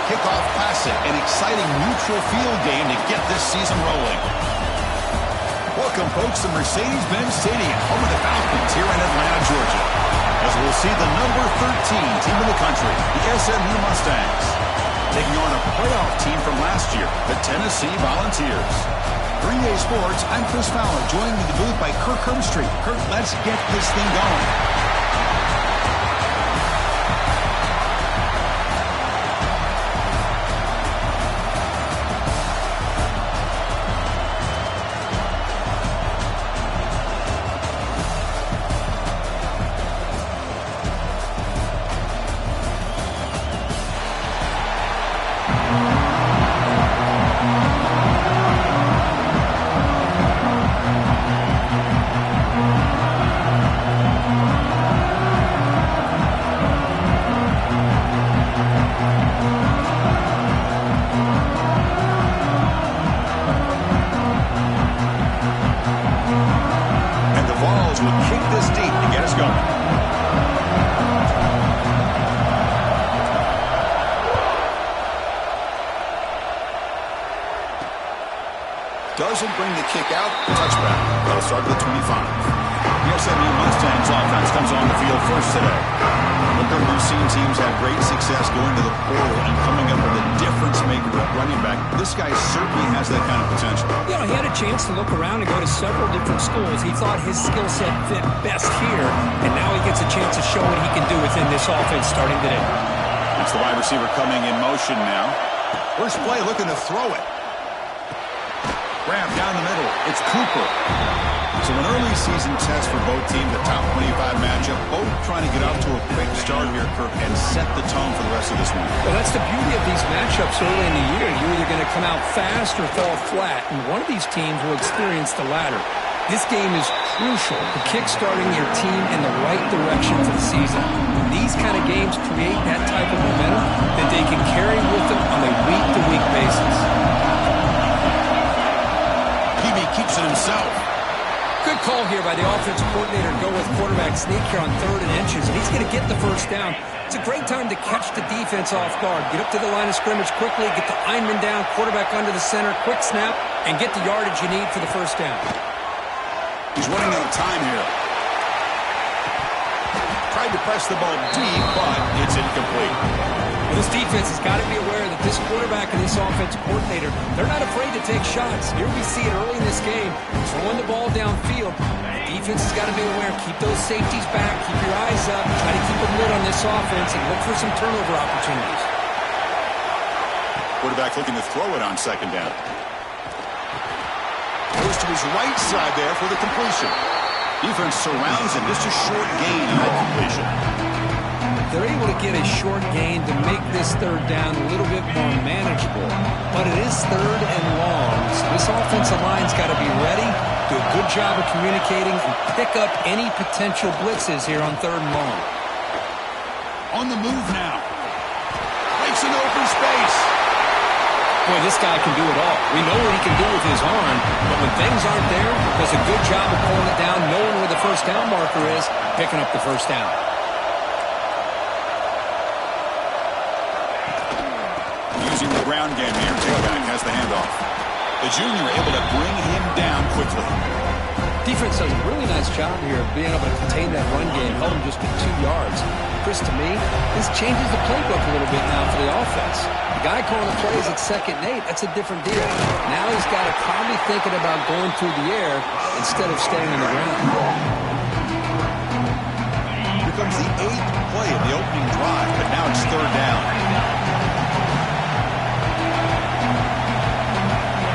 Kickoff Classic, an exciting neutral field game to get this season rolling. Welcome, folks, to Mercedes-Benz Stadium, home of the Falcons here in Atlanta, Georgia. As we'll see the number 13 team in the country, the SMU Mustangs, taking on a playoff team from last year, the Tennessee Volunteers. 3A Sports, I'm Chris Fowler, joined in the booth by Kirk Herbstreit. Kirk, let's get this thing going. Doesn't bring the kick out. Touchback. That'll start at the 25. The SMU Mustangs offense comes on the field first today. We've seen teams have great success going to the portal and coming up with a difference maker at running back. This guy certainly has that kind of potential. Yeah, he had a chance to look around and go to several different schools. He thought his skill set fit best here, and now he gets a chance to show what he can do within this offense starting today. That's the wide receiver coming in motion now. First play, looking to throw it. Grab down the middle. It's Cooper. So an early season test for both teams, a top 25 matchup. Both trying to get off to a quick start here, Kirk, and set the tone for the rest of this one. Well, that's the beauty of these matchups early in the year. You're either going to come out fast or fall flat, and one of these teams will experience the latter. This game is crucial for kick-starting your team in the right direction for the season. These kind of games create that type of momentum that they can carry with them on a week-to-week basis. Keeps it himself. Good call here by the offensive coordinator to go with quarterback sneak here on 3rd and inches, and he's going to get the first down. It's a great time to catch the defense off guard. Get up to the line of scrimmage quickly, get the lineman down, quarterback under the center, quick snap, and get the yardage you need for the first down. He's running out of time here. Tried to press the ball deep, but it's incomplete. Well, this defense has got to be aware that this quarterback and this offensive coordinator, they're not afraid to take shots. Here we see it early in this game, throwing the ball downfield. The defense has got to be aware. Keep those safeties back. Keep your eyes up. Try to keep a lid on this offense and look for some turnover opportunities. Quarterback looking to throw it on 2nd down. Goes to his right side there for the completion. Defense surrounds him. Just a short gain on that completion. They're able to get a short gain to make this 3rd down a little bit more manageable. But it is 3rd and long, so this offensive line's got to be ready, do a good job of communicating, and pick up any potential blitzes here on 3rd and long. On the move now. Breaks into open space. Boy, this guy can do it all. We know what he can do with his arm, but when things aren't there, does a good job of pulling it down, knowing where the first down marker is, picking up the first down. Using the ground game here. Tailback has the handoff. The junior able to bring him down quickly. Defense does a really nice job here of being able to contain that run game, held him just to 2 yards. Chris, to me, this changes the playbook a little bit now for the offense. You guy calling the plays at 2nd and 8, that's a different deal. Now he's got to probably thinking about going through the air instead of staying on the ground. Here comes the 8th play of the opening drive, but now it's 3rd down.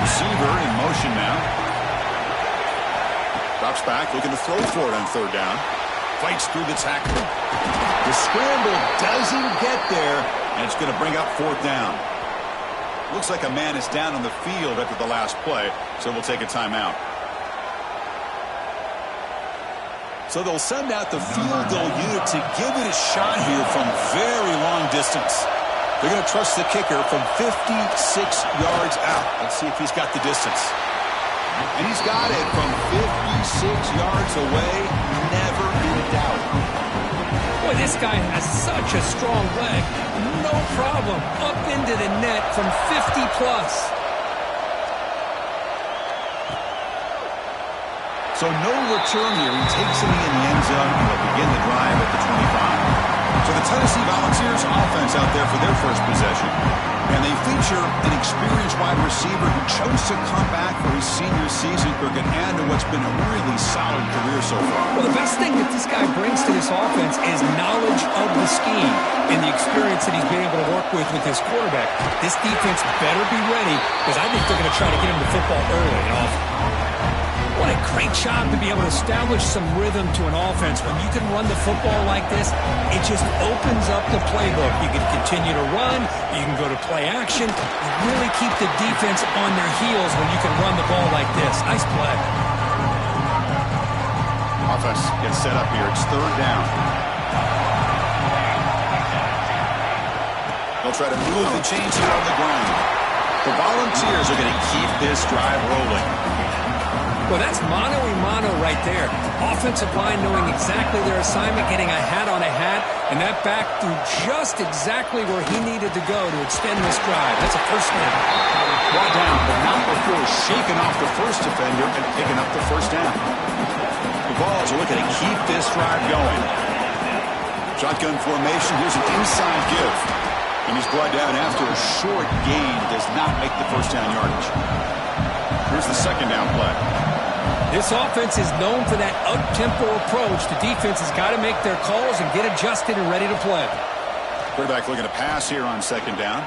Receiver in motion now. Drops back, looking to throw for it on 3rd down. Fights through the tackle. The scramble doesn't get there, and it's going to bring up 4th down. Looks like a man is down on the field after the last play, so we'll take a timeout. So they'll send out the field goal unit to give it a shot here from very long distance. They're going to trust the kicker from 56 yards out. Let's see if he's got the distance. And he's got it from 56 yards away. Never in doubt. Boy, this guy has such a strong leg. No problem. Up into the net from 50+. So no return here. He takes it in the end zone, and they'll begin the drive at the 25. So the Tennessee Volunteers offense out there for their first possession. And they feature an experienced wide receiver who chose to come back for his senior season, Cricket, and to what's been a really solid career so far. Well, the best thing that this guy brings to this offense is knowledge of the scheme and the experience that he's been able to work with his quarterback. This defense better be ready, because I think they're going to try to get him the football early and often. What a great job to be able to establish some rhythm to an offense. When you can run the football like this, it just opens up the playbook. You can continue to run. You can go to play action. You really keep the defense on their heels when you can run the ball like this. Nice play. Offense gets set up here. It's 3rd down. They'll try to move the chains here on the ground. The Volunteers are going to keep this drive rolling. Well, that's mano-a-mano right there. Offensive line knowing exactly their assignment, getting a hat on a hat, and that back through just exactly where he needed to go to extend this drive. That's a first down. Brought down, but not before shaking off the first defender and picking up the 1st down. The Vols are looking to keep this drive going. Shotgun formation. Here's an inside give. And he's brought down after a short gain. Does not make the 1st down yardage. Here's the 2nd down play. This offense is known for that up-tempo approach. The defense has got to make their calls and get adjusted and ready to play. Quarterback looking to pass here on 2nd down.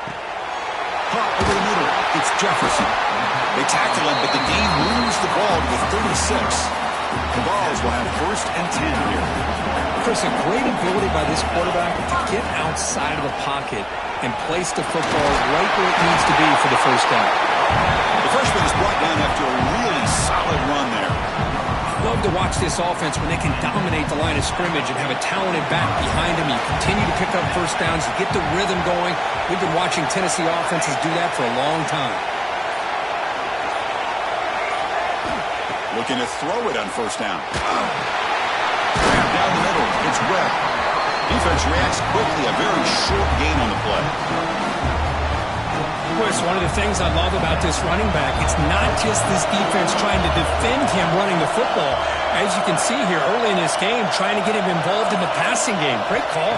Caught over the middle. It's Jefferson. They tackle him, but the game moves the ball to the 36. The Vols will have 1st and 10 here. Chris, a great ability by this quarterback to get outside of the pocket and place the football right where it needs to be for the 1st down. The freshman is brought down after a really solid run there. Love to watch this offense when they can dominate the line of scrimmage and have a talented back behind them. You continue to pick up 1st downs. You get the rhythm going. We've been watching Tennessee offenses do that for a long time. Looking to throw it on 1st down. Grab down the middle. It's Webb. Defense reacts quickly. A very short gain on the play. Chris, one of the things I love about this running back, it's not just this defense trying to defend him running the football. As you can see here early in this game, trying to get him involved in the passing game. Great call.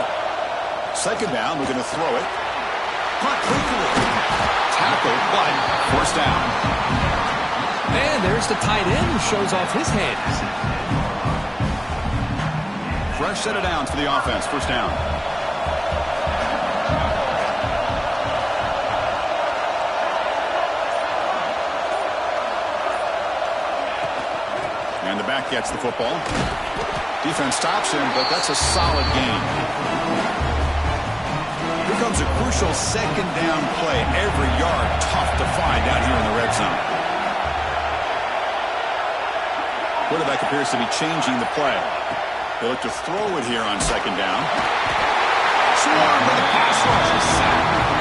2nd down, we're going to throw it. Caught quickly. Tackle, but 1st down. And there's the tight end who shows off his hands. Fresh set of downs for the offense. 1st down. And the back gets the football. Defense stops him, but that's a solid gain. Here comes a crucial 2nd down play. Every yard tough to find out here in the red zone. Quarterback appears to be changing the play. They look to throw it here on 2nd down. Swarm with the pass rush is sacked.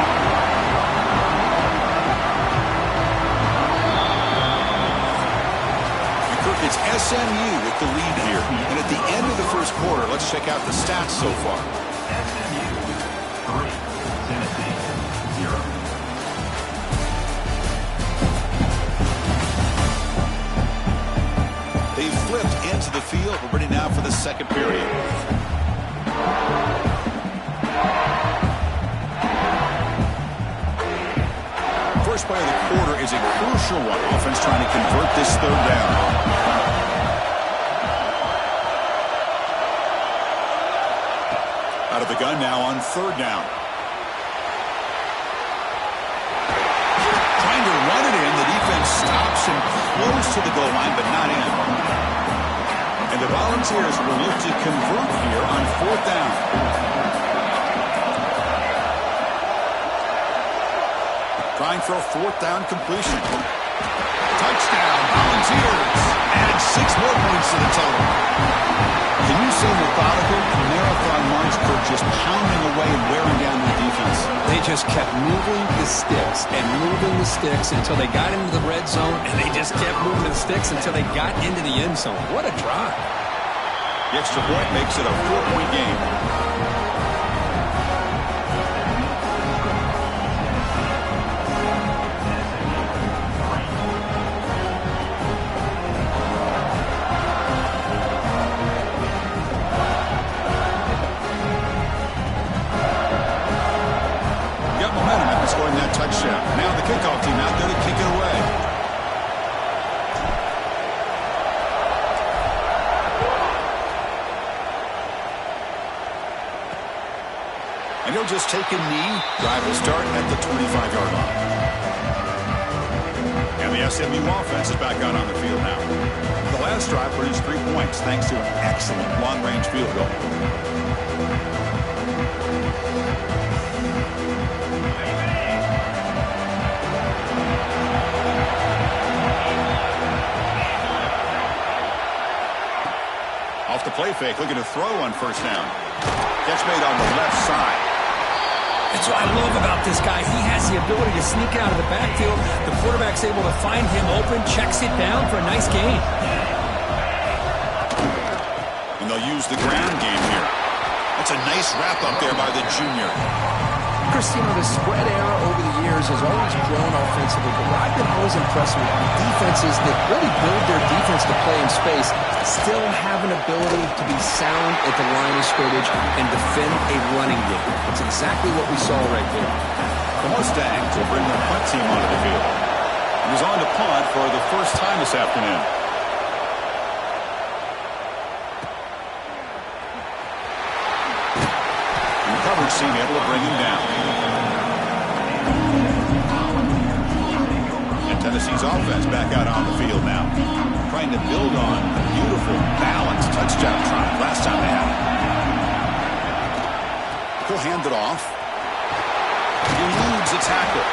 It's SMU with the lead here. And at the end of the 1st quarter, let's check out the stats so far. SMU 3, Tennessee 0. They've flipped into the field. We're ready now for the 2nd period. first play of the quarter is a crucial one. Offense trying to convert this third down. Out of the gun now on third down. Trying to run it in. The defense stops him close to the goal line, but not in. And the Volunteers will look to convert here on fourth down. Trying for a fourth down completion. Touchdown, Volunteers. Add 6 more points to the total. Can you say methodical, marathon march for just pounding away and wearing down the defense? They just kept moving the sticks and moving the sticks until they got into the red zone, and they just kept moving the sticks until they got into the end zone. What a drive. The extra point makes it a 4-point game. Scoring that touchdown. Now the kickoff team out there to kick it away. And he'll just take a knee. Drive will start at the 25-yard line. And the SMU offense is back out on the field now. The last drive produced 3 points thanks to an excellent long-range field goal. Off the play fake, looking to throw on first down. Catch made on the left side. That's what I love about this guy. He has the ability to sneak out of the backfield. The quarterback's able to find him open, checks it down for a nice gain. And they'll use the ground game here. That's a nice wrap up there by the junior. Christine, the spread era over the years has always grown offensively, but what I've been always impressed with defenses that really build their defense to play in space still have an ability to be sound at the line of scrimmage and defend a running game. That's exactly what we saw right there. The Mustangs will bring their punt team onto the field. He was on to punt for the first time this afternoon. And coverage team able to bring him down. And Tennessee's offense back out on the field now. Trying to build on a beautiful, balanced touchdown drive last time they had it. He'll hand it off. He eludes a tackle.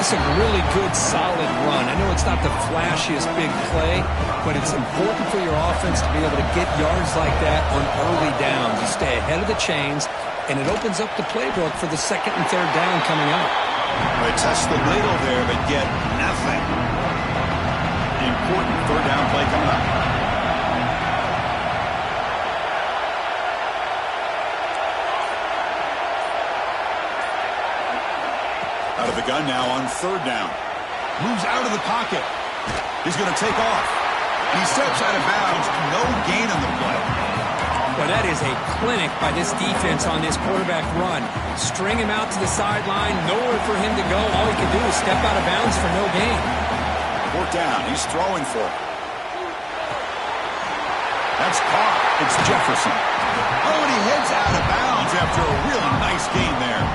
It's a really good, solid run. I know it's not the flashiest big play, but it's important for your offense to be able to get yards like that on early downs. You stay ahead of the chains, and it opens up the playbook for the second and third down coming up. They test the middle there, but get nothing. Important third down play coming up. Out of the gun now on third down. Moves out of the pocket. He's going to take off. He steps out of bounds. No gain on the play. Well, that is a clinic by this defense on this quarterback run. String him out to the sideline, nowhere for him to go. All he can do is step out of bounds for no gain. Fourth down. He's throwing for it. That's caught. It's Jefferson. Oh, and he heads out of bounds after a really nice gain there.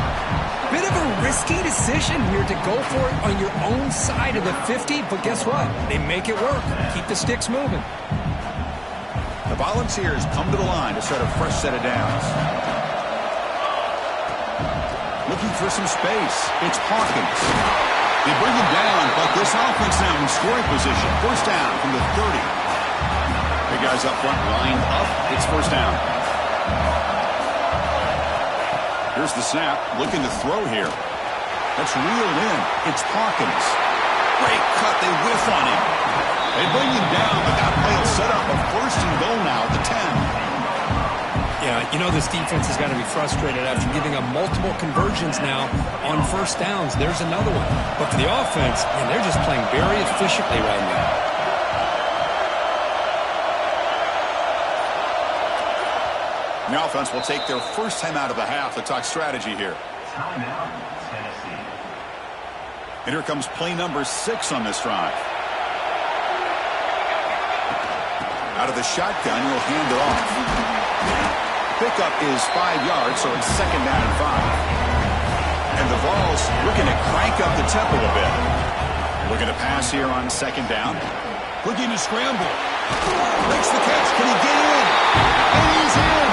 Bit of a risky decision here to go for it on your own side of the 50, but guess what? They make it work. Keep the sticks moving. The Volunteers come to the line to set a fresh set of downs. Looking for some space. It's Hawkins. They bring him down, but this offense now in scoring position. First down from the 30. Big guys up front lined up. It's first down. Here's the snap. Looking to throw here. That's reeled in. It's Hawkins. Great cut. They whiff on him. They bring him down, but that play will set up a first and goal now at the 10. Yeah, you know this defense has got to be frustrated after giving up multiple conversions now on first downs. There's another one. But for the offense, man, they're just playing very efficiently right now. The offense will take their first time out of the half to talk strategy here. Timeout, Tennessee. And here comes play number 6 on this drive. Out of the shotgun, he'll hand it off. Pickup is 5 yards, so it's 2nd down and 5. And the Vols looking to crank up the tempo a bit. Looking to pass here on 2nd down. Looking to scramble. Makes the catch. Can he get in? And he's in.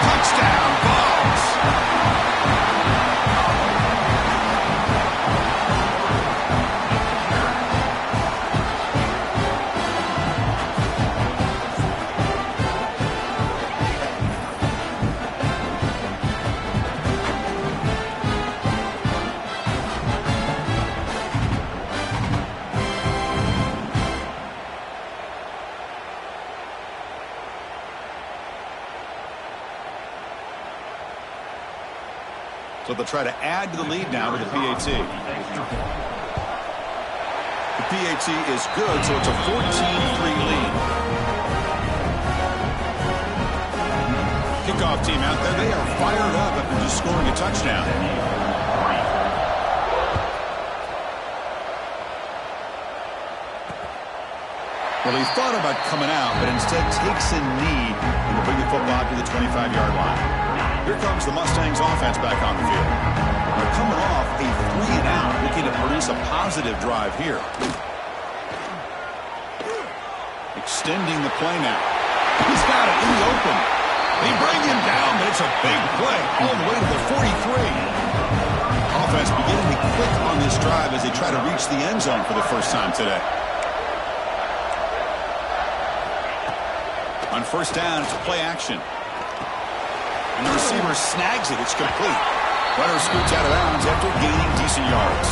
Touchdown, Vols. So they'll try to add to the lead now with the PAT. The PAT is good, so it's a 14-3 lead. Kickoff team out there, they are fired up after just scoring a touchdown. Well, he thought about coming out, but instead takes a knee and will bring the football to the 25-yard line. Here comes the Mustangs offense back on the field. They're coming off a 3-and-out, looking to produce a positive drive here. Extending the play now. He's got it in the open. They bring him down, but it's a big play all the way to the 43. Offense beginning to click on this drive as they try to reach the end zone for the first time today. On 1st down, it's a play action. And the receiver snags it. It's complete. Runner scoots out of bounds after gaining decent yards.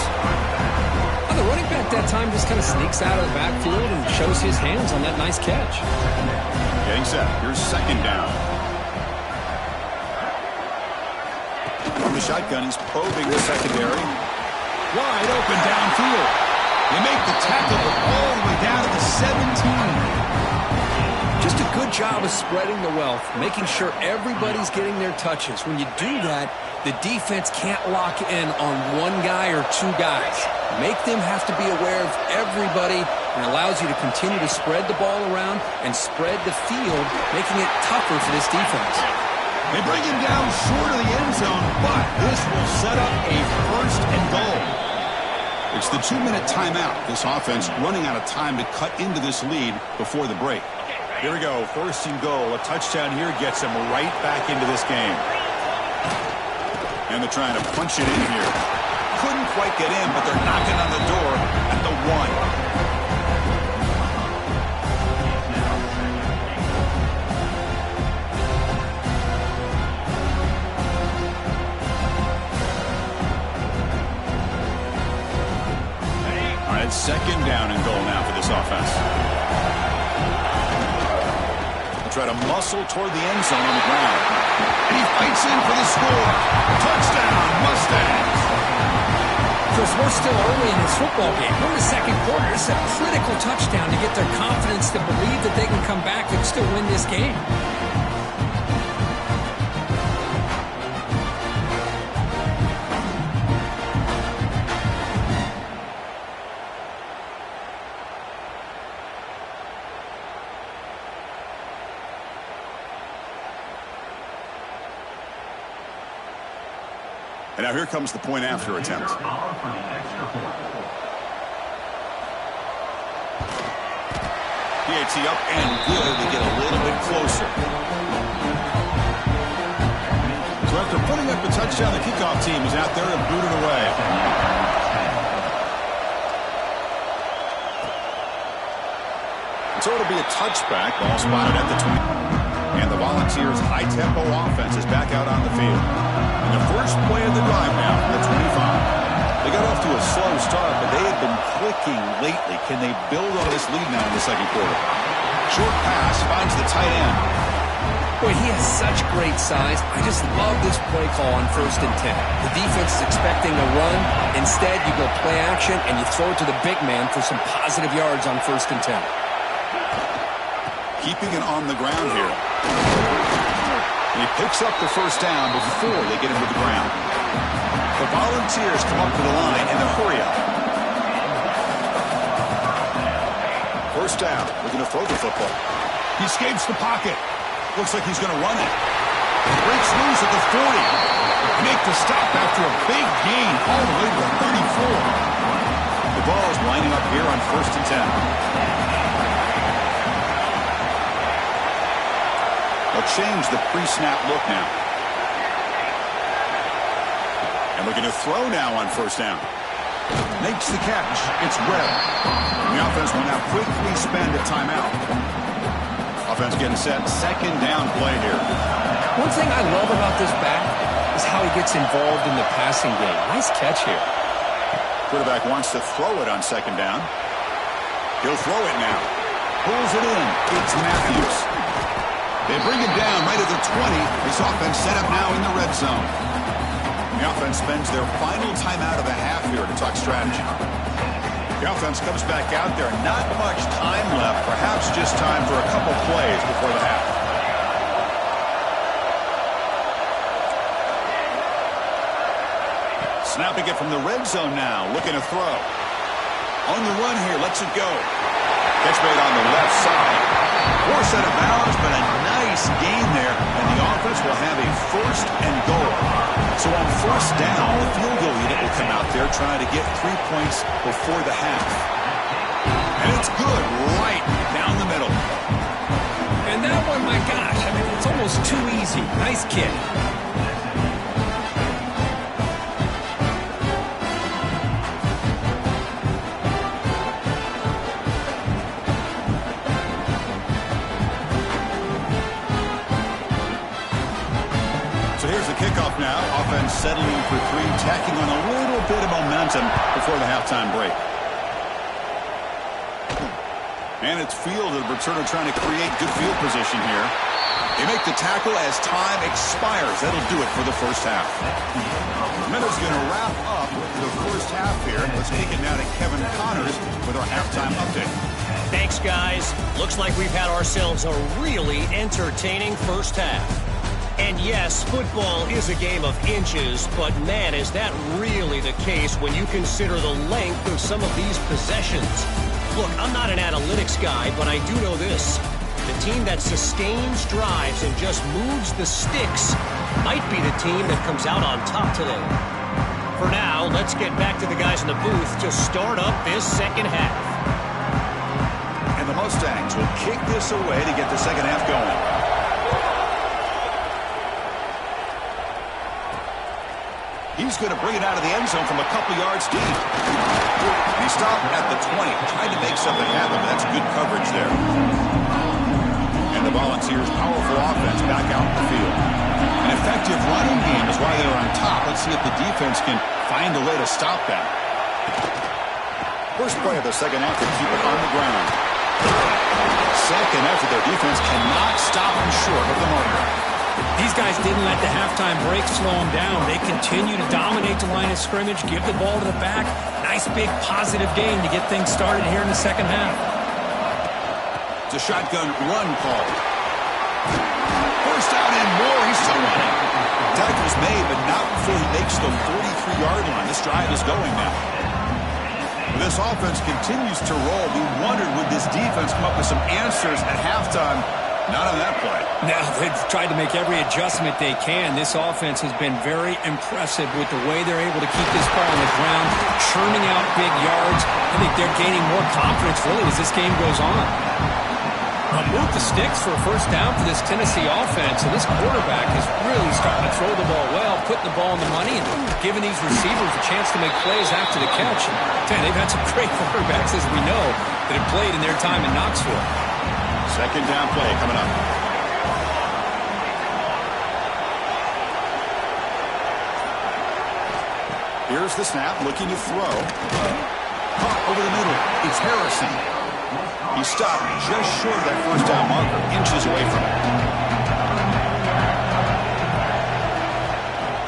Well, the running back that time just kind of sneaks out of the backfield and shows his hands on that nice catch. Getting set. Here's 2nd down. From the shotgun, he's probing the secondary. Wide open downfield. They make the tackle all the way down to the 17. Just a good job of spreading the wealth, making sure everybody's getting their touches. When you do that, the defense can't lock in on one guy or 2 guys. Make them have to be aware of everybody, and allows you to continue to spread the ball around and spread the field, making it tougher for this defense. They bring him down short of the end zone, but this will set up a 1st and goal. It's the 2-minute timeout. This offense running out of time to cut into this lead before the break. Here we go, 1st and goal. A touchdown here gets them right back into this game. And they're trying to punch it in here. Couldn't quite get in, but they're knocking on the door at the 1. All right, 2nd down and goal now for this offense. Try to muscle toward the end zone on the ground. And he fights in for the score. Touchdown, Mustangs. Chris, we're still early in this football game. We're in the 2nd quarter. It's a critical touchdown to get their confidence to believe that they can come back and still win this game. And now here comes the point after attempt. PAT up and good to get a little bit closer. So after putting up a touchdown, the kickoff team is out there and booted away. And so it'll be a touchback. Ball spotted at the 20. And the Volunteers' high-tempo offense is back out on the field. And the first play of the drive now from the 25. They got off to a slow start, but they had been clicking lately. Can they build on this lead now in the 2nd quarter? Short pass finds the tight end. Boy, he has such great size. I just love this play call on 1st and 10. The defense is expecting a run. Instead, you go play action, and you throw it to the big man for some positive yards on 1st and 10. Keeping it on the ground here. And he picks up the 1st down before they get him to the ground. The Volunteers come up to the line in the hurry-up. first down. Looking to throw the football. He escapes the pocket. Looks like he's going to run it. Breaks loose at the 40. Make the stop after a big gain all the way to the 34. The ball is lining up here on 1st and 10. They'll change the pre-snap look now. And looking to throw now on 1st down. Makes the catch. It's Webb. The offense will now quickly spend a timeout. Offense getting set. 2nd down play here. One thing I love about this back is how he gets involved in the passing game. Nice catch here. Quarterback wants to throw it on 2nd down. He'll throw it now. Pulls it in. It's Matthews. They bring it down right at the 20. This offense set up now in the red zone. The offense spends their final timeout of the half here to talk strategy. The offense comes back out there. Not much time left. Perhaps just time for a couple plays before the half. Snapping it from the red zone now. Looking to throw. On the run here. Lets it go. Catch made on the left side. Poor set of bounds, but a nice gain there. And the offense will have a 1st and goal. So on 1st down, the field goal unit will come out there trying to get 3 points before the half. And it's good right down the middle. And that one, my gosh, I mean, it's almost too easy. Nice kick. Kickoff now. Offense settling for 3, tacking on a little bit of momentum before the halftime break. And it's fielded. Returner trying to create good field position here. They make the tackle as time expires. That'll do it for the first half. Minute's going to wrap up the first half here. Let's take it now to Kevin Connors with our halftime update. Thanks, guys. Looks like we've had ourselves a really entertaining first half. And yes, football is a game of inches, but man, is that really the case when you consider the length of some of these possessions. Look, I'm not an analytics guy, but I do know this. The team that sustains drives and just moves the sticks might be the team that comes out on top today. For now, let's get back to the guys in the booth to start up this second half. And the Mustangs will kick this away to get the second half going. He's going to bring it out of the end zone from a couple yards deep. He stopped at the 20, trying to make something happen, but that's good coverage there. And the Volunteers' powerful offense back out in the field. An effective running game is why they're on top. Let's see if the defense can find a way to stop them. First play of the second half to keep it on the ground. Second effort, their defense cannot stop them short of the marker. These guys didn't let the halftime break slow them down. They continue to dominate the line of scrimmage, give the ball to the back. Nice big positive gain to get things started here in the second half. It's a shotgun run call. First down and more. He's still running. Tackle's made, but not before he makes the 43-yard line. This drive is going now. This offense continues to roll. We wondered, would this defense come up with some answers at halftime? Not on that play. Now, they've tried to make every adjustment they can. This offense has been very impressive with the way they're able to keep this ball on the ground, churning out big yards. I think they're gaining more confidence, really, as this game goes on. Move the sticks for a first down for this Tennessee offense, and this quarterback is really starting to throw the ball well, putting the ball in the money, and giving these receivers a chance to make plays after the catch. And they've had some great quarterbacks, as we know, that have played in their time in Knoxville. Second down play coming up. Here's the snap, looking to throw. Caught over the middle. It's Harrison. He stopped just short of that first down marker, inches away from it.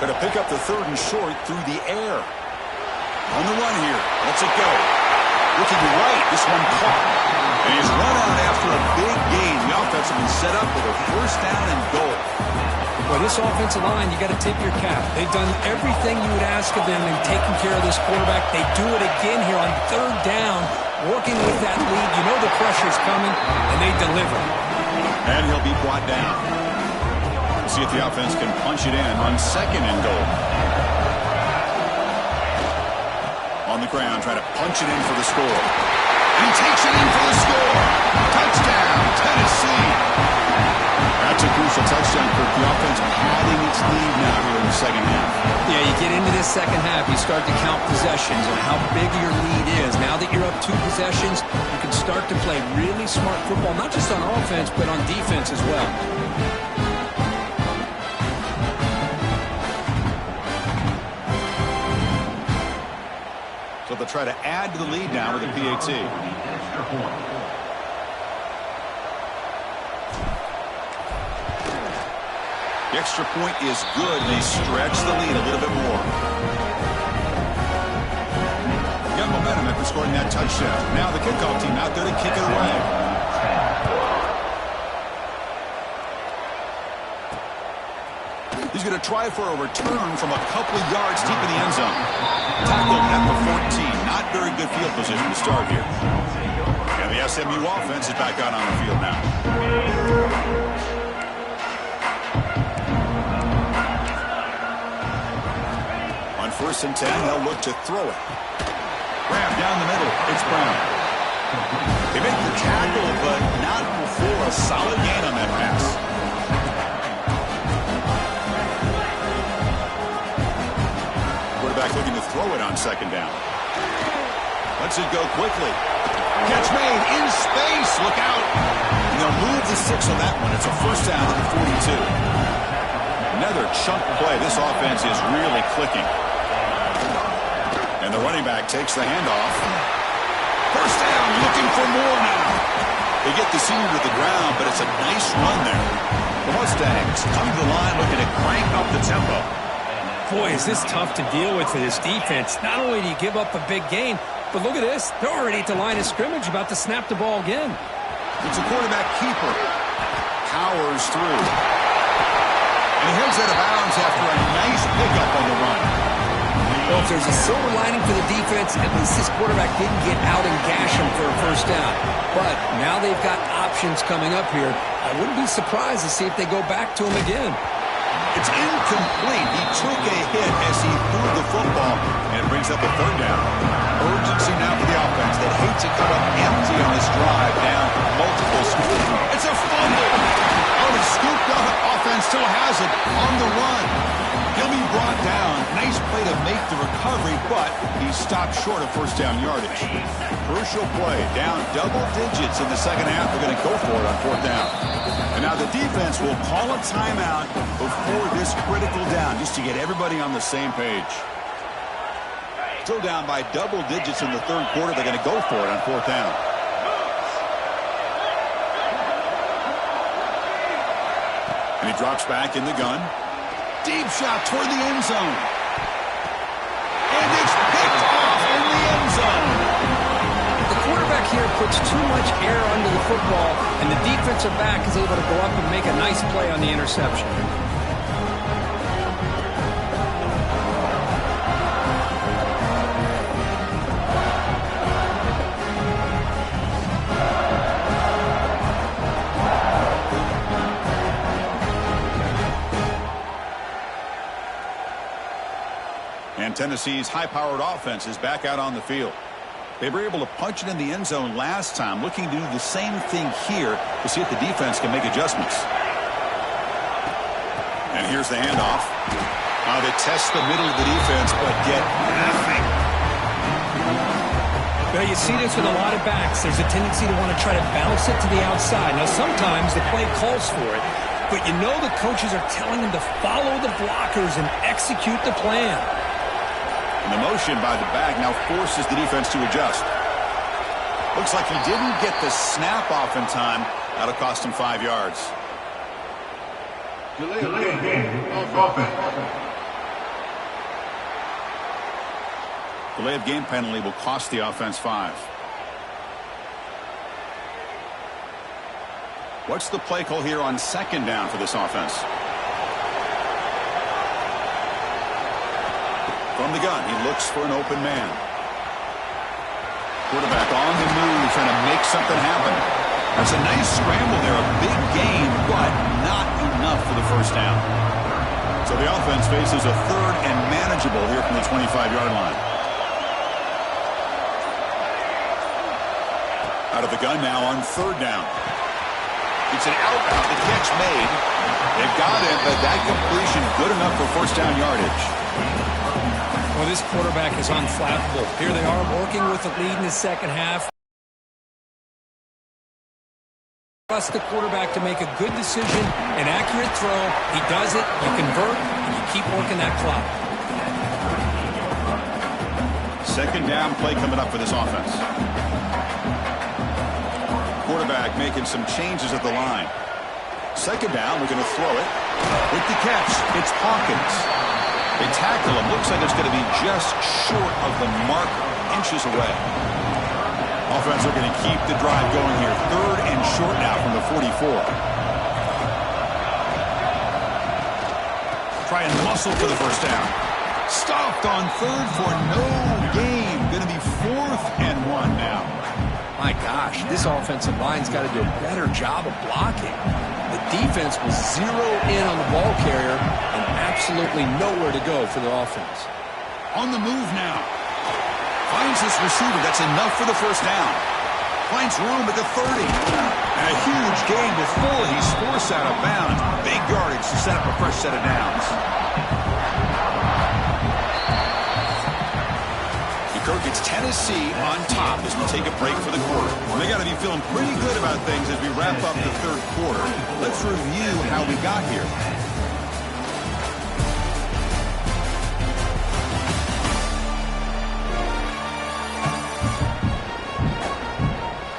Going to pick up the 3rd and short through the air. On the run here. Lets it go. Looking right. This one caught. And he's run out after a big gain. The offense has been set up with a first down and goal. Well, this offensive line, you got to tip your cap. They've done everything you would ask of them in taking care of this quarterback. They do it again here on 3rd down. Working with that lead, you know the pressure's coming, and they deliver. And he'll be brought down. We'll see if the offense can punch it in on 2nd and goal. On the ground, trying to punch it in for the score. He takes it in for the score. Touchdown, Tennessee. That's a crucial touchdown for the offense padding its lead now here in the second half. Yeah, you get into this second half, you start to count possessions and how big your lead is. Now that you're up 2 possessions, you can start to play really smart football, not just on offense, but on defense as well. So they'll try to add to the lead now with a PAT. The extra point is good, and they stretch the lead a little bit more. Got momentum after scoring that touchdown. Now the kickoff team out there to kick it away. He's going to try for a return from a couple of yards deep in the end zone. Tackled at the 14. Not very good field position to start here. And the SMU offense is back out on the field now. On 1st and 10, they'll look to throw it. Grab down the middle. It's Brown. They make the tackle, but not before a solid gain on that pass. Quarterback looking to throw it on 2nd down. Lets it go quickly. Catch made in space. Look out. And they'll move the 6 on that one. It's a 1st down at the 42. Another chunk play. This offense is really clicking. And the running back takes the handoff. 1st down, looking for more now. They get the senior to the ground, but it's a nice run there. The Mustangs coming to the line looking to crank up the tempo. Boy, is this tough to deal with for this defense. Not only do you give up a big gain, but look at this. They're already at the line of scrimmage, about to snap the ball again. It's a quarterback keeper. Powers through. And he heads out of bounds after a nice pickup on the run. Well, if there's a silver lining for the defense, at least this quarterback didn't get out and gash him for a 1st down. But now they've got options coming up here. I wouldn't be surprised to see if they go back to him again. It's incomplete. He took a hit as he threw the football, and it brings up a 3rd down. Urgency now for the offense. They hate to come up empty on this drive, down multiple scores. It's a fumble. Oh, the scooped up offense still has it on the run. He'll be brought down. Nice play to make the recovery, but he stopped short of 1st down yardage. Crucial play. Down double digits in the second half. They're going to go for it on 4th down. And now the defense will call a timeout before this critical down, just to get everybody on the same page. Still down by double digits in the 3rd quarter. They're going to go for it on 4th down. And he drops back in the gun. Deep shot toward the end zone. And it's picked off in the end zone. The quarterback here puts too much air under the football, and the defensive back is able to go up and make a nice play on the interception. And Tennessee's high-powered offense is back out on the field. They were able to punch it in the end zone last time, looking to do the same thing here to see if the defense can make adjustments. And here's the handoff. Now they test the middle of the defense, but get nothing. Well, you see this with a lot of backs. There's a tendency to want to try to bounce it to the outside. Now, sometimes the play calls for it, but you know the coaches are telling them to follow the blockers and execute the plan. And the motion by the back now forces the defense to adjust. Looks like he didn't get the snap off in time. That'll cost him 5 yards. Delay game of offense. Delay of game penalty will cost the offense 5. What's the play call here on 2nd down for this offense? From the gun, he looks for an open man. Quarterback on the move, trying to make something happen. That's a nice scramble there, a big gain, but not enough for the first down. So the offense faces a third and manageable here from the 25-yard line. Out of the gun now on third down. It's an out route, the catch made. They've got it, but that completion good enough for first down yardage. Well, this quarterback is unflappable. Here they are working with the lead in the second half. Trust the quarterback to make a good decision, an accurate throw. He does it, you convert, and you keep working that clock. Second down play coming up for this offense. Quarterback making some changes at the line. Second down, we're going to throw it. With the catch, it's Hawkins. They tackle him. Looks like it's going to be just short of the marker, inches away. Offense are going to keep the drive going here. Third and short now from the 44. Try and muscle for the first down. Stopped on third for no gain. Going to be 4th and 1 now. My gosh, this offensive line's got to do a better job of blocking. The defense was zero in on the ball carrier and absolutely nowhere to go for the offense. On the move now. Finds this receiver. That's enough for the first down. Finds room at the 30. And a huge gain before he's forced out of bounds. Big yardage to set up a fresh set of downs. Kirk, it's Tennessee on top as we take a break for the quarter. They got to be feeling pretty good about things as we wrap up the third quarter. Let's review how we got here.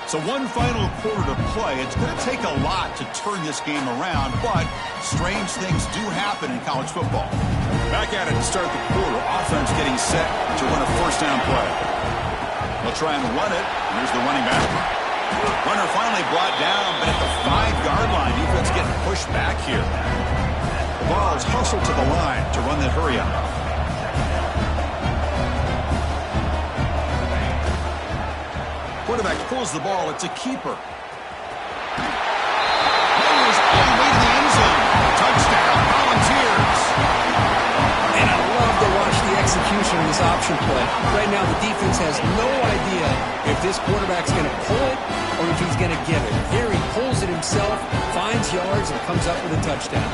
So one final quarter to play. It's going to take a lot to turn this game around, but strange things do happen in college football. Back at it to start the quarter. Offense getting set to run a first down play. They'll try and run it. Here's the running back. Runner finally brought down, but at the 5-yard line, defense getting pushed back here. The ball is hustled to the line to run the hurry up. Quarterback pulls the ball. It's a keeper. Runners all the way to the end zone. Touchdown, Volunteers. And I love to watch the execution of this option play. Right now, the defense has no idea if this quarterback's going to pull it or if he's going to give it. Here he pulls it himself, finds yards, and comes up with a touchdown.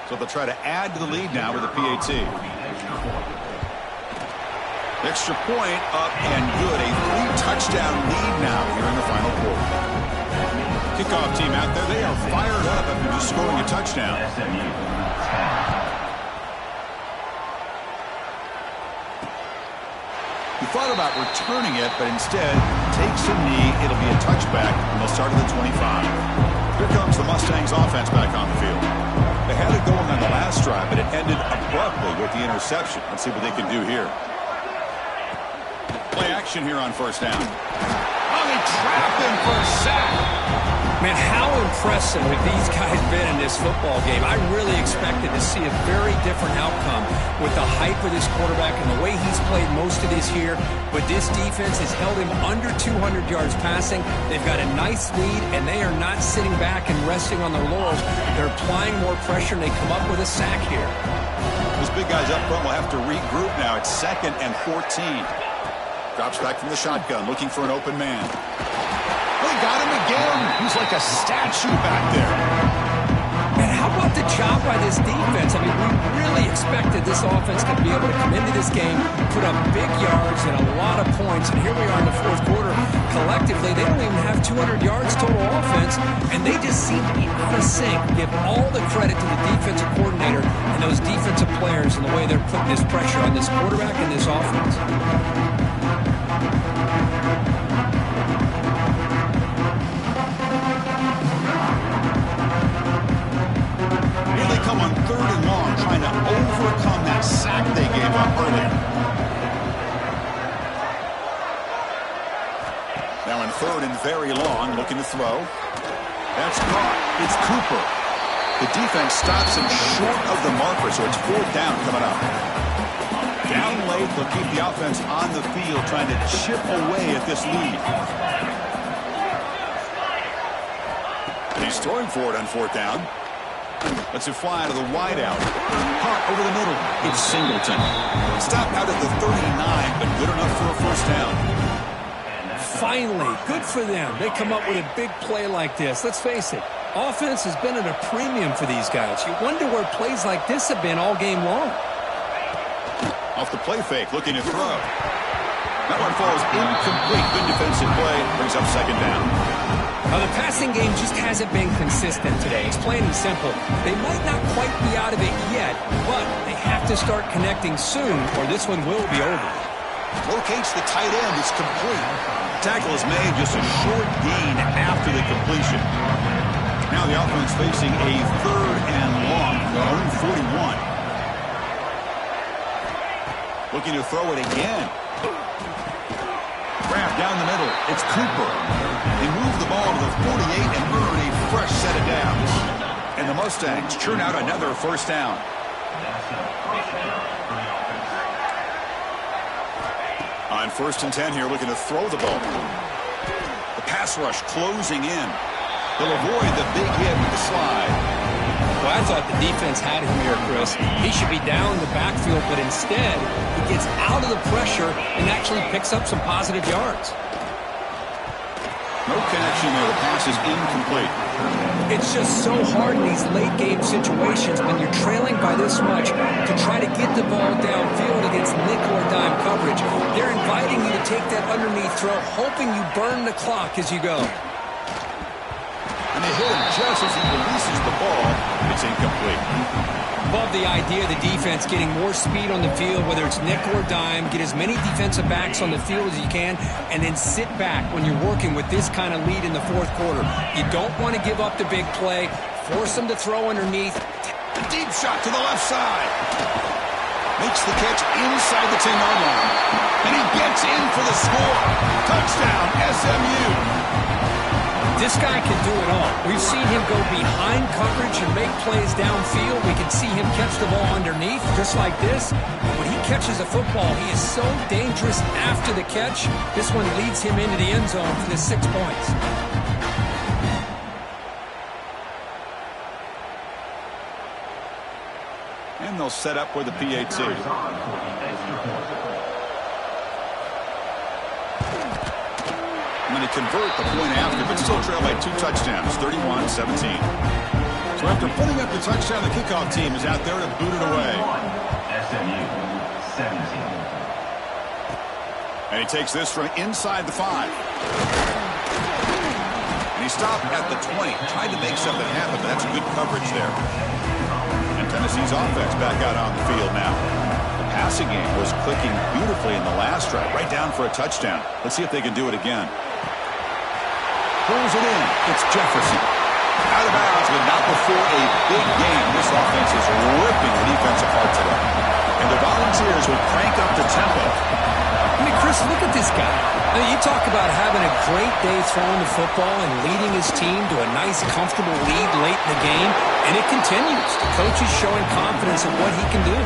So they'll try to add to the lead now with a PAT. Extra point up and good. A 3-touchdown lead now here in the final quarter. Kickoff team out there. They are fired up after just scoring a touchdown. He thought about returning it, but instead takes a knee. It'll be a touchback, and they'll start at the 25. Here comes the Mustangs offense back on the field. They had it going on the last drive, but it ended abruptly with the interception. Let's see what they can do here. Play action here on first down. Oh, they trapped him for a sack. Man, how impressive have these guys been in this football game? I really expected to see a very different outcome with the hype of this quarterback and the way he's played most of this year. But this defense has held him under 200 yards passing. They've got a nice lead, and they are not sitting back and resting on their laurels. They're applying more pressure, and they come up with a sack here. Those big guys up front will have to regroup now. It's 2nd and 14. Drops back from the shotgun, looking for an open man. They got him again. He's like a statue back there. And how about the job by this defense? I mean, we really expected this offense to be able to come into this game, put up big yards and a lot of points. And here we are in the fourth quarter. Collectively, they don't even have 200 yards total offense, and they just seem to be out of sync. Give all the credit to the defensive coordinator and those defensive players and the way they're putting this pressure on this quarterback and this offense. On 3rd and long, trying to overcome that sack they gave up earlier. Now in 3rd and very long, looking to throw. That's caught. It's Cooper. The defense stops him short of the marker, so it's 4th down coming up. Down late, they'll keep the offense on the field, trying to chip away at this lead. He's throwing for it on 4th down. Lets it fly to the wideout. Caught over the middle. It's Singleton. Stopped out at the 39, but good enough for a 1st down. Finally, good for them. They come up with a big play like this. Let's face it, offense has been at a premium for these guys. You wonder where plays like this have been all game long. Off the play fake, looking to throw. That one falls incomplete. Good defensive play. Brings up 2nd down. Now, the passing game just hasn't been consistent today. It's plain and simple. They might not quite be out of it yet, but they have to start connecting soon, or this one will be over. Locates the tight end. It's complete. Tackle is made, just a short gain after the completion. Now the offense facing a 3rd and long from their own 41. Looking to throw it again. Grab down the middle. It's Cooper. They move the ball to the 48 and earn a fresh set of downs. And the Mustangs churn out another 1st down. On 1st and 10 here, looking to throw the ball. The pass rush closing in. They'll avoid the big hit with the slide. Well, I thought the defense had him here, Chris. He should be down in the backfield, but instead, he gets out of the pressure and actually picks up some positive yards. No connection there. The pass is incomplete. It's just so hard in these late-game situations when you're trailing by this much to try to get the ball downfield against nickel or dime coverage. They're inviting you to take that underneath throw, hoping you burn the clock as you go. And they hit him just as he releases the ball. It's incomplete. Love the idea of the defense getting more speed on the field, whether it's nickel or dime, get as many defensive backs on the field as you can, and then sit back when you're working with this kind of lead in the 4th quarter. You don't want to give up the big play, force them to throw underneath. A deep shot to the left side. Makes the catch inside the 10-yard line. And he gets in for the score. Touchdown, SMU. This guy can do it all. We've seen him go behind coverage and make plays downfield. We can see him catch the ball underneath, just like this. And when he catches a football, he is so dangerous after the catch. This one leads him into the end zone for the 6 points. And they'll set up with the PAT. Going to convert the point after, but still trail by 2 touchdowns, 31-17. So after putting up the touchdown, the kickoff team is out there to boot it away. SMU 17. And he takes this from inside the 5. And he stopped at the 20. Tried to make something happen, but that's good coverage there. And Tennessee's offense back out on the field now. The passing game was clicking beautifully in the last drive, right down for a touchdown. Let's see if they can do it again. Pulls it in. It's Jefferson. Out of bounds, but not before a big game. This offense is ripping the defense apart today. And the Volunteers will crank up the tempo. I mean, Chris, look at this guy. I mean, you talk about having a great day throwing the football and leading his team to a nice, comfortable lead late in the game, and it continues. The coach is showing confidence in what he can do.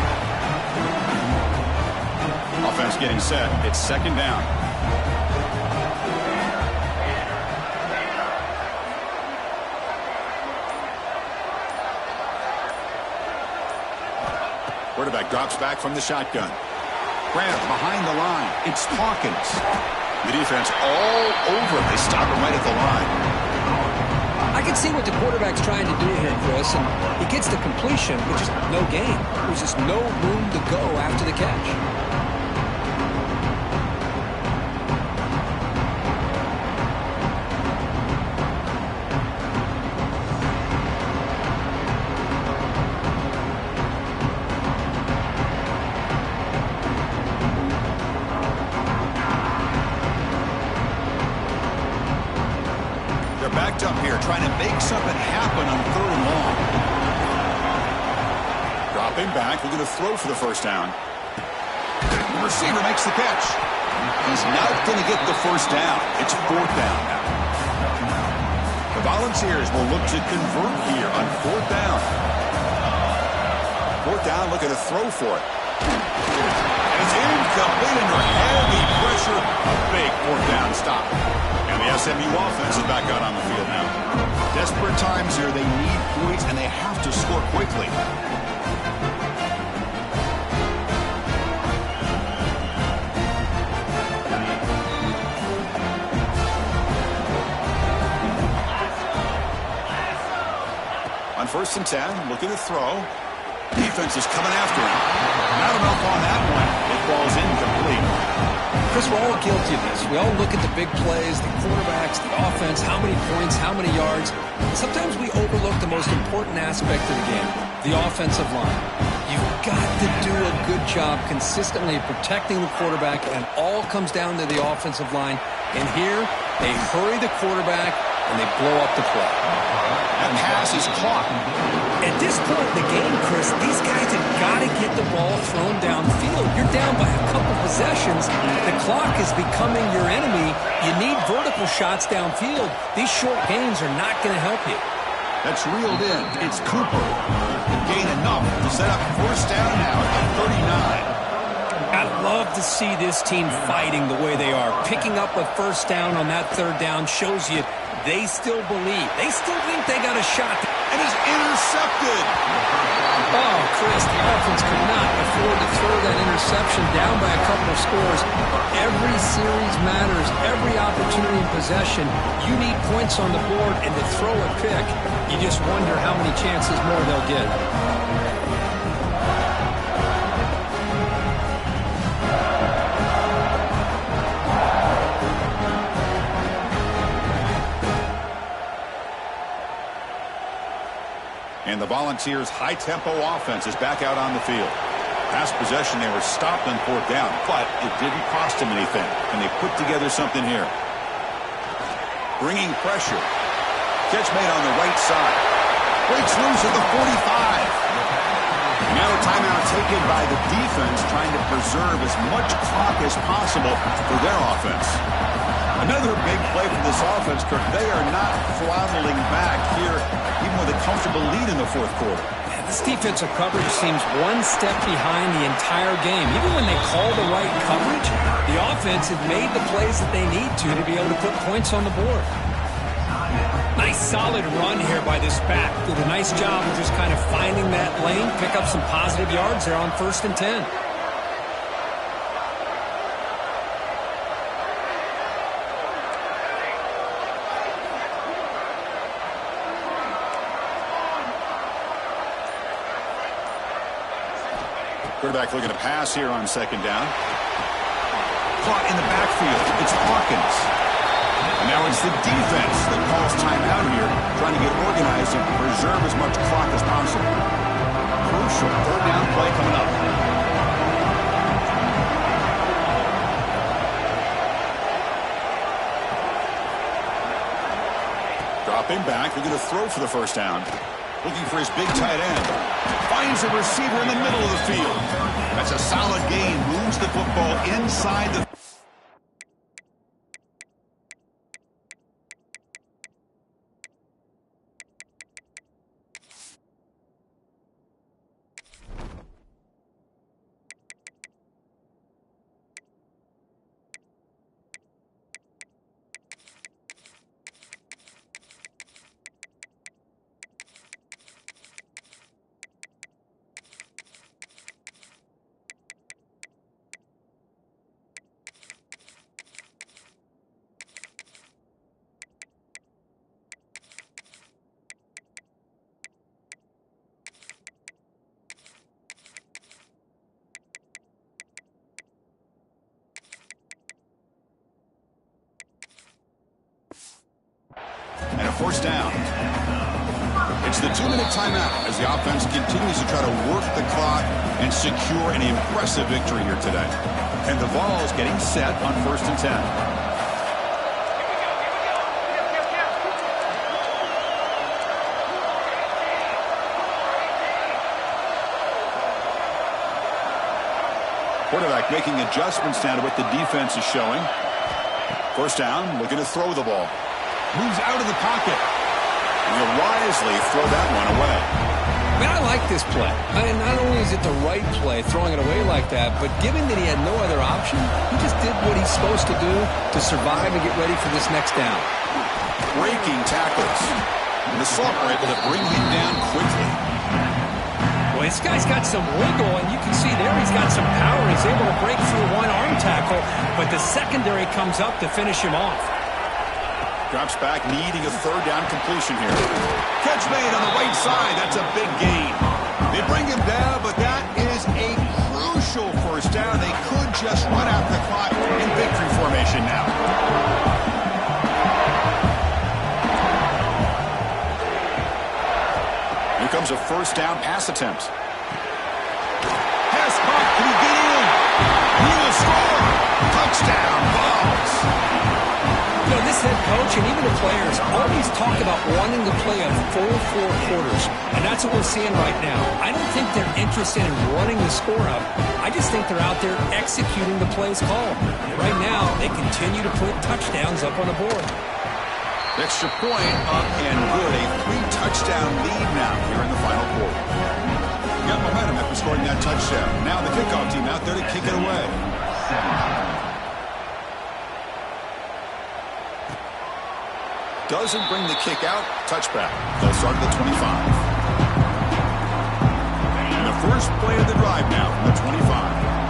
Offense getting set. It's 2nd down. Quarterback drops back from the shotgun. Grant behind the line. It's Hawkins. The defense all over him. They stop him right at the line. I can see what the quarterback's trying to do here, Chris, and he gets the completion, but just no gain. There's just no room to go after the catch. Backed up here, trying to make something happen on 3rd and long. Dropping back, looking to throw for the 1st down. The receiver makes the catch. He's not going to get the 1st down. It's 4th down now. The Volunteers will look to convert here on 4th down. 4th down, looking to throw for it. And it's incomplete under heavy pressure. A big 4th down stop. And the SMU offense is back out on the field now. Desperate times here. They need points, and they have to score quickly. On 1st and 10, looking to throw. Defense is coming after him. Not enough on that one. It falls incomplete. Chris, we're all guilty of this. We all look at the big plays, the quarterbacks, the offense, how many points, how many yards. Sometimes we overlook the most important aspect of the game, the offensive line. You've got to do a good job consistently protecting the quarterback, and it all comes down to the offensive line. And here, they hurry the quarterback, and they blow up the play. That pass is caught. At this point in the game, Chris, these guys have got to get the ball thrown downfield. You're down by a couple possessions. The clock is becoming your enemy. You need vertical shots downfield. These short gains are not going to help you. That's reeled in. It's Cooper. Gain enough to set up 1st down and out at 39. I'd love to see this team fighting the way they are. Picking up a 1st down on that 3rd down shows you they still believe. They still think they got a shot. And it's intercepted. Oh, Chris, the offense could not afford to throw that interception down by a couple of scores. Every series matters. Every opportunity in possession. You need points on the board, and to throw a pick, you just wonder how many chances more they'll get. And the Volunteers' high-tempo offense is back out on the field. Past possession, they were stopped on 4th down, but it didn't cost them anything, and they put together something here. Bringing pressure. Catch made on the right side. Breaks loose at the 45. Now a timeout taken by the defense, trying to preserve as much clock as possible for their offense. Another big play for this offense, Kirk. They are not throttling back here, even with a comfortable lead in the 4th quarter. Man, this defensive coverage seems one step behind the entire game. Even when they call the right coverage, the offense has made the plays that they need to be able to put points on the board. Nice solid run here by this back. Did a nice job of just kind of finding that lane, pick up some positive yards there on 1st and 10. Quarterback looking to pass here on 2nd down. Caught in the backfield. It's Hawkins. And now it's the defense that calls timeout here, trying to get organized and preserve as much clock as possible. Crucial 3rd down play coming up. Dropping back. They're going to throw for the 1st down. Looking for his big tight end. Finds a receiver in the middle of the field. That's a solid gain. Moves the football inside the... And a 1st down. It's the 2-minute timeout as the offense continues to try to work the clock and secure an impressive victory here today. And the ball is getting set on 1st and 10. Quarterback making adjustments now to what the defense is showing. 1st down, looking to throw the ball. Moves out of the pocket. You wisely throw that one away. I mean, I like this play. I mean, not only is it the right play, throwing it away like that, but given that he had no other option, he just did what he's supposed to do to survive and get ready for this next down. Breaking tackles. And the Salt are able to bring him down quickly. Well, this guy's got some wiggle, and you can see there he's got some power. He's able to break through one arm tackle, but the secondary comes up to finish him off. Drops back, needing a third down completion here. Catch made on the right side. That's a big gain. They bring him down, but that is a crucial first down. They could just run out the clock in victory formation now. Here comes a first down pass attempt. Pass caught. Can he get in? He will score. Touchdown, Vols. You know, this head coach and even the players always talk about wanting to play a full 4 quarters, and that's what we're seeing right now. I don't think they're interested in running the score up. I just think they're out there executing the plays called. And right now, they continue to put touchdowns up on the board. Extra point up and good. A 3-touchdown lead now here in the final quarter. Got momentum after scoring that touchdown. Now the kickoff team out there to kick it away. Doesn't bring the kick out. Touchback. They'll start at the 25. And the first play of the drive now from the 25.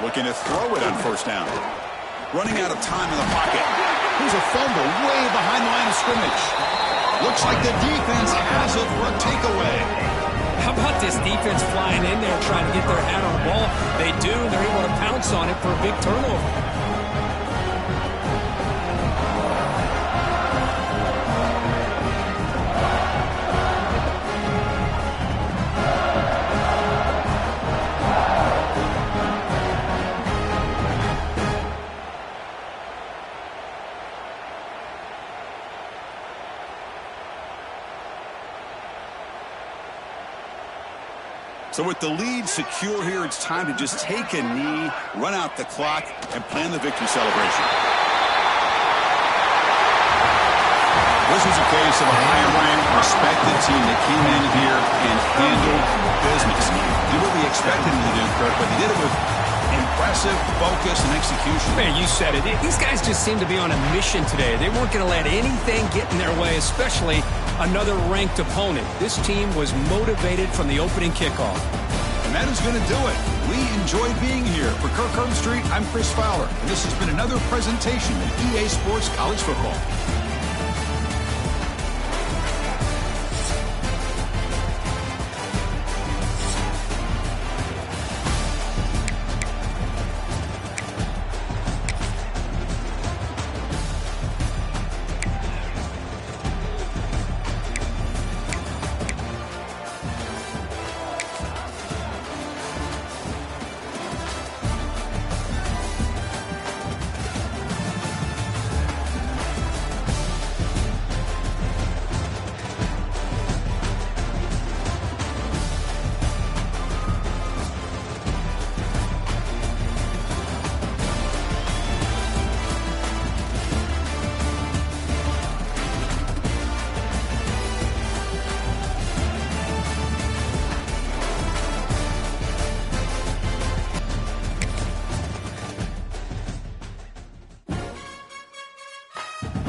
Looking to throw it on first down. Running out of time in the pocket. Here's a fumble way behind the line of scrimmage. Looks like the defense has it for a takeaway. How about this defense flying in there trying to get their hat on the ball? They do. They're able to pounce on it for a big turnover. So with the lead secure here, it's time to just take a knee, run out the clock, and plan the victory celebration. This is a case of a high-ranked, respected team that came in here and handled business. Did what we expected them to do, Kirk, but they did it with impressive focus and execution. Man, you said it. These guys just seem to be on a mission today. They weren't going to let anything get in their way, especially another ranked opponent. This team was motivated from the opening kickoff. And that is going to do it. We enjoyed being here. For Kirk Herbstreit, I'm Chris Fowler, and this has been another presentation of EA Sports College Football.